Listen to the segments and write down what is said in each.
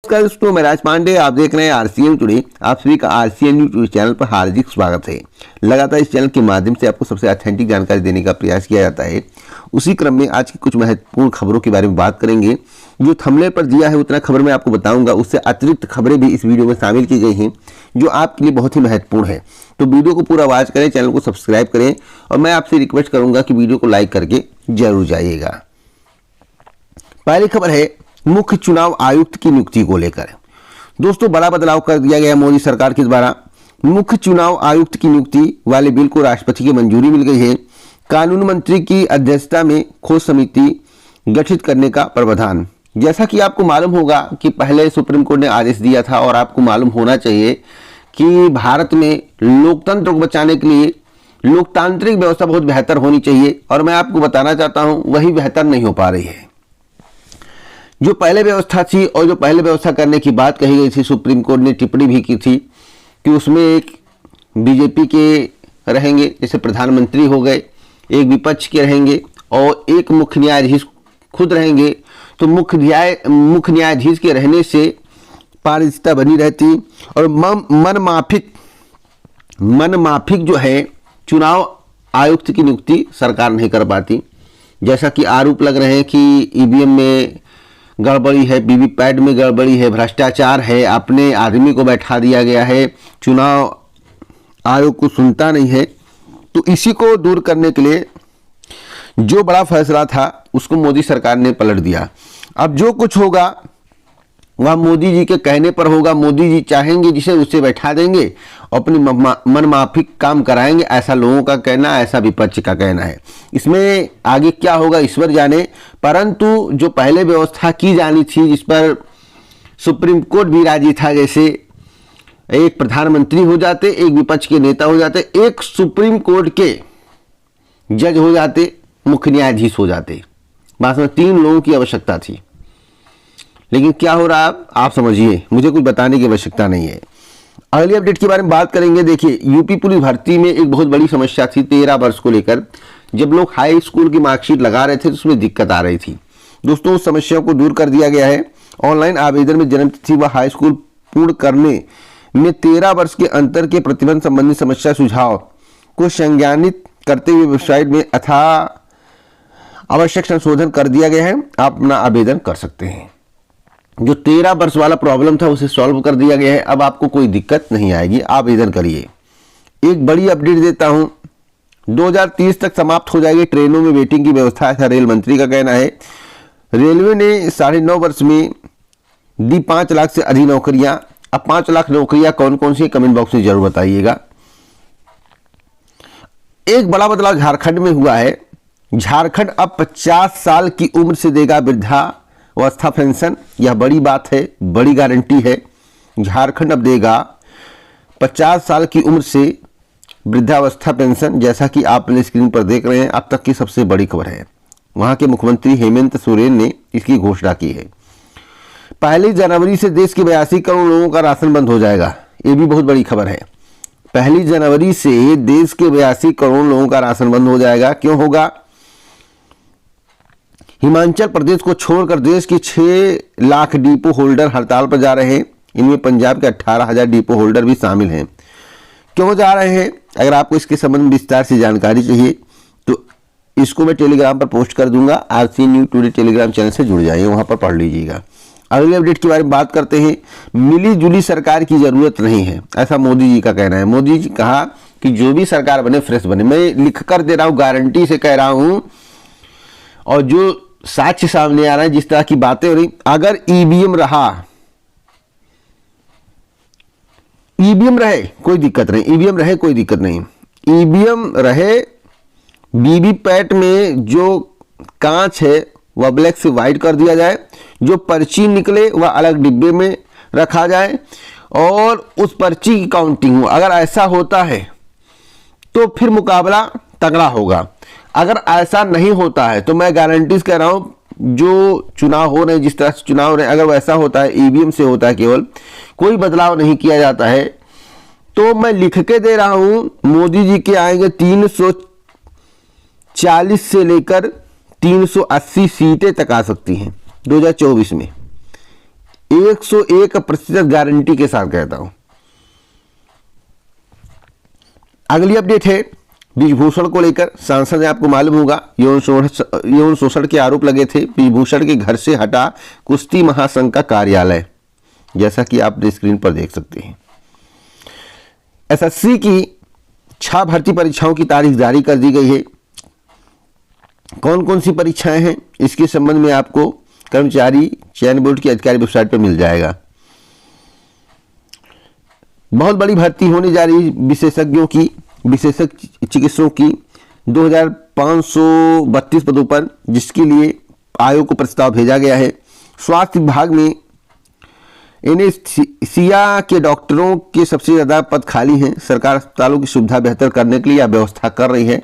नमस्कार दोस्तों, मैं राज पांडे, आप देख रहे हैं आरसीएन टुडे। आप सभी का आरसीएन न्यूज चैनल पर हार्दिक स्वागत है। लगातार इस चैनल के माध्यम से आपको सबसे ऑथेंटिक जानकारी देने का प्रयास किया जाता है। उसी क्रम में आज की कुछ महत्वपूर्ण खबरों के बारे में बात करेंगे। जो थंबनेल पर दिया है उतना खबर मैं आपको बताऊंगा, उससे अतिरिक्त खबरें भी इस वीडियो में शामिल की गई हैं जो आपके लिए बहुत ही महत्वपूर्ण है। तो वीडियो को पूरा वॉच करें, चैनल को सब्सक्राइब करें और मैं आपसे रिक्वेस्ट करूंगा कि वीडियो को लाइक करके जरूर जाइएगा। पहली खबर है मुख्य चुनाव आयुक्त की नियुक्ति को लेकर। दोस्तों, बड़ा बदलाव कर दिया गया मोदी सरकार के द्वारा। मुख्य चुनाव आयुक्त की नियुक्ति वाले बिल को राष्ट्रपति की मंजूरी मिल गई है। कानून मंत्री की अध्यक्षता में खोज समिति गठित करने का प्रावधान। जैसा कि आपको मालूम होगा कि पहले सुप्रीम कोर्ट ने आदेश दिया था और आपको मालूम होना चाहिए कि भारत में लोकतंत्र को बचाने के लिए लोकतांत्रिक व्यवस्था बहुत बेहतर होनी चाहिए, और मैं आपको बताना चाहता हूं वही बेहतर नहीं हो पा रही है। जो पहले व्यवस्था थी और जो पहले व्यवस्था करने की बात कही गई थी, सुप्रीम कोर्ट ने टिप्पणी भी की थी कि उसमें एक बीजेपी के रहेंगे जैसे प्रधानमंत्री हो गए, एक विपक्ष के रहेंगे और एक मुख्य न्यायाधीश खुद रहेंगे। तो मुख्य न्यायाधीश के रहने से पारदर्शिता बनी रहती और मनमाफिक जो है चुनाव आयुक्त की नियुक्ति सरकार नहीं कर पाती। जैसा कि आरोप लग रहे हैं कि ईवीएम में गड़बड़ी है, वीवीपैट में गड़बड़ी है, भ्रष्टाचार है, अपने आदमी को बैठा दिया गया है, चुनाव आयोग को सुनता नहीं है। तो इसी को दूर करने के लिए जो बड़ा फैसला था उसको मोदी सरकार ने पलट दिया। अब जो कुछ होगा वह मोदी जी के कहने पर होगा। मोदी जी चाहेंगे जिसे उससे बैठा देंगे, अपनी मनमाफिक काम कराएंगे, ऐसा लोगों का कहना, ऐसा विपक्ष का कहना है। इसमें आगे क्या होगा ईश्वर जाने, परंतु जो पहले व्यवस्था की जानी थी जिस पर सुप्रीम कोर्ट भी राजी था, जैसे एक प्रधानमंत्री हो जाते, एक विपक्ष के नेता हो जाते, एक सुप्रीम कोर्ट के जज हो जाते, मुख्य न्यायाधीश हो जाते, बस में 3 लोगों की आवश्यकता थी। लेकिन क्या हो रहा है आप समझिए, मुझे कुछ बताने की आवश्यकता नहीं है। अगली अपडेट के बारे में बात करेंगे। देखिए, यूपी पुलिस भर्ती में एक बहुत बड़ी समस्या थी 13 वर्ष को लेकर। जब लोग हाई स्कूल की मार्कशीट लगा रहे थे तो उसमें दिक्कत आ रही थी। दोस्तों, उस समस्या को दूर कर दिया गया है। ऑनलाइन आवेदन में जन्मतिथि व हाई स्कूल पूर्ण करने में 13 वर्ष के अंतर के प्रतिबंध संबंधी समस्या सुझाव को संज्ञानित करते हुए वेबसाइट में आवश्यक संशोधन कर दिया गया है। आप अपना आवेदन कर सकते हैं। जो 13 वर्ष वाला प्रॉब्लम था उसे सॉल्व कर दिया गया है। अब आपको कोई दिक्कत नहीं आएगी, आवेदन करिए। एक बड़ी अपडेट देता हूं, 2030 तक समाप्त हो जाएगी ट्रेनों में वेटिंग की व्यवस्था, ऐसा रेल मंत्री का कहना है। रेलवे ने 9.5 वर्ष में दी 5 लाख से अधिक नौकरियां। अब 5 लाख नौकरियां कौन कौन सी, कमेंट बॉक्स में जरूर बताइएगा। एक बड़ा बदलाव झारखंड में हुआ है। झारखंड अब 50 साल की उम्र से देगा वृद्धावस्था पेंशन। यह बड़ी बात है, बड़ी गारंटी है। झारखंड अब देगा 50 साल की उम्र से वृद्धावस्था पेंशन, जैसा कि आप अपने स्क्रीन पर देख रहे हैं। अब तक की सबसे बड़ी खबर है। वहां के मुख्यमंत्री हेमंत सोरेन ने इसकी घोषणा की है। 1 जनवरी से देश के 82 करोड़ लोगों का राशन बंद हो जाएगा। ये भी बहुत बड़ी खबर है। 1 जनवरी से देश के 82 करोड़ लोगों का राशन बंद हो जाएगा। क्यों होगा? हिमाचल प्रदेश को छोड़कर देश के 6 लाख डिपो होल्डर हड़ताल पर जा रहे हैं। इनमें पंजाब के 18,000 डिपो होल्डर भी शामिल हैं। क्यों जा रहे हैं? अगर आपको इसके संबंध में विस्तार से जानकारी चाहिए तो इसको मैं टेलीग्राम पर पोस्ट कर दूंगा। RCN news today Telegram channel से जुड़ जाइए, वहां पर पढ़ लीजिएगा। अगली अपडेट के बारे में बात करते हैं। मिली जुली सरकार की जरूरत नहीं है, ऐसा मोदी जी का कहना है। मोदी जी कहा कि जो भी सरकार बने फ्रेश बने। मैं लिख कर दे रहा हूं, गारंटी से कह रहा हूं, और जो साक्ष्य सामने आ रहा है, जिस तरह की बातें हो रही, अगर ईवीएम रहे कोई दिक्कत नहीं, ईवीएम रहे कोई दिक्कत नहीं। ईवीएम रहे, वीवीपैट में जो कांच है वह ब्लैक से व्हाइट कर दिया जाए, जो पर्ची निकले वह अलग डिब्बे में रखा जाए और उस पर्ची की काउंटिंग हो। अगर ऐसा होता है तो फिर मुकाबला तगड़ा होगा। अगर ऐसा नहीं होता है तो मैं गारंटी कह रहा हूं, जो चुनाव हो रहे हैं, जिस तरह से चुनाव हो रहे हैं, अगर वैसा होता है, ईवीएम से होता है, केवल कोई बदलाव नहीं किया जाता है, तो मैं लिख के दे रहा हूं, मोदी जी के आएंगे 340 से लेकर 380 सीटें तक आ सकती हैं 2024 में। 101% गारंटी के साथ कहता हूं। अगली अपडेट है ब्रिजभूषण को लेकर। सांसद है, आपको मालूम होगा, यौन शोषण के आरोप लगे थे। ब्रिजभूषण के घर से हटा कुश्ती महासंघ का कार्यालय, जैसा कि आप स्क्रीन पर देख सकते हैं। एसएससी की 6 भर्ती परीक्षाओं की तारीख जारी कर दी गई है। कौन कौन सी परीक्षाएं हैं, इसके संबंध में आपको कर्मचारी चयन बोर्ड की आधिकारिक वेबसाइट पर मिल जाएगा। बहुत बड़ी भर्ती होने जा रही विशेषज्ञ चिकित्सकों की 2532 पदों पर, जिसके लिए आयोग को प्रस्ताव भेजा गया है। स्वास्थ्य विभाग में एनेस्थीसिया के डॉक्टरों के सबसे ज़्यादा पद खाली हैं। सरकार अस्पतालों की सुविधा बेहतर करने के लिए यह व्यवस्था कर रही है,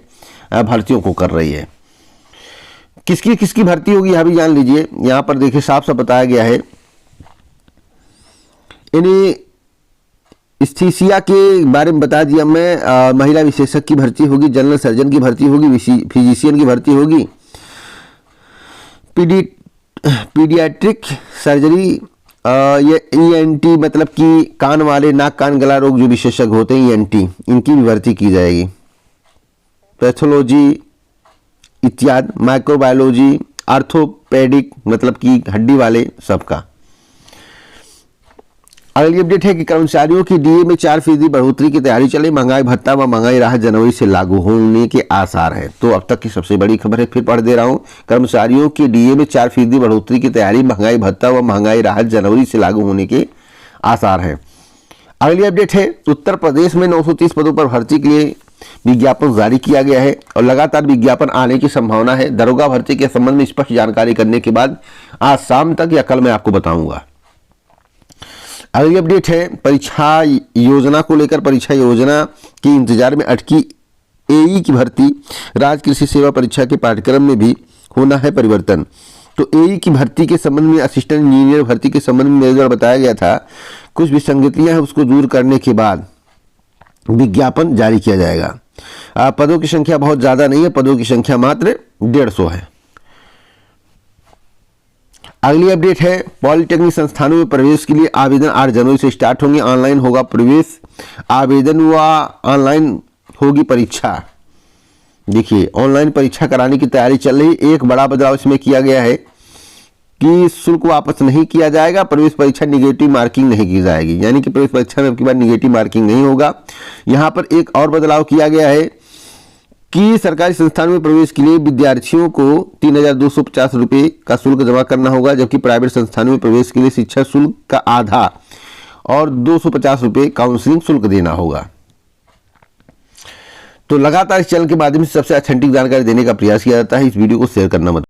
भर्तियों को कर रही है। किसकी भर्ती होगी यह भी जान लीजिए। यहाँ पर देखिए साफ साफ बताया गया है। एनेस्थीसिया के बारे में बता दिया मैं। महिला विशेषज्ञ की भर्ती होगी, जनरल सर्जन की भर्ती होगी, फिजिशियन की भर्ती होगी, पीडियाट्रिक सर्जरी, ये ENT मतलब कि कान वाले, नाक कान गला रोग जो विशेषज्ञ होते हैं ENT, इनकी भी भर्ती की जाएगी। पैथोलॉजी इत्यादि, माइक्रोबायोलॉजी, आर्थोपेडिक मतलब कि हड्डी वाले सबका। अगली अपडेट है कि कर्मचारियों की DA में 4% बढ़ोतरी की तैयारी चले। महंगाई भत्ता व महंगाई राहत जनवरी से लागू होने के आसार हैं। तो अब तक की सबसे बड़ी खबर है, फिर पढ़ दे रहा हूं। कर्मचारियों की DA में 4% बढ़ोतरी की तैयारी, महंगाई भत्ता व महंगाई राहत जनवरी से लागू होने के आसार हैं। अगली अपडेट है उत्तर प्रदेश में 930 पदों पर भर्ती के लिए विज्ञापन जारी किया गया है और लगातार विज्ञापन आने की संभावना है। दरोगा भर्ती के संबंध में स्पष्ट जानकारी करने के बाद आज शाम तक या कल मैं आपको बताऊंगा। अगली अपडेट है परीक्षा योजना को लेकर। परीक्षा योजना के इंतजार में अटकी AE की भर्ती, राज्य कृषि सेवा परीक्षा के पाठ्यक्रम में भी होना है परिवर्तन। तो AE की भर्ती के संबंध में, असिस्टेंट इंजीनियर भर्ती के संबंध में मेरे द्वारा बताया गया था, कुछ विसंगतियां हैं, उसको दूर करने के बाद विज्ञापन जारी किया जाएगा। पदों की संख्या बहुत ज्यादा नहीं है, पदों की संख्या मात्र 150 है। अगली अपडेट है पॉलिटेक्निक संस्थानों में प्रवेश के लिए आवेदन 8 जनवरी से स्टार्ट होंगे। ऑनलाइन होगा प्रवेश आवेदन व ऑनलाइन होगी परीक्षा। देखिए ऑनलाइन परीक्षा कराने की तैयारी चल रही। एक बड़ा बदलाव इसमें किया गया है कि शुल्क वापस नहीं किया जाएगा। प्रवेश परीक्षा निगेटिव मार्किंग नहीं की जाएगी, यानी कि प्रवेश परीक्षा में अब की बार निगेटिव मार्किंग नहीं होगा। यहाँ पर एक और बदलाव किया गया है कि सरकारी संस्थानों में प्रवेश के लिए विद्यार्थियों को 3250 रुपये का शुल्क जमा करना होगा, जबकि प्राइवेट संस्थानों में प्रवेश के लिए शिक्षा शुल्क का आधा और 250 रुपये काउंसलिंग शुल्क देना होगा। तो लगातार इस चैनल के माध्यम से सबसे ऑथेंटिक जानकारी देने का प्रयास किया जाता है। इस वीडियो को शेयर करना मत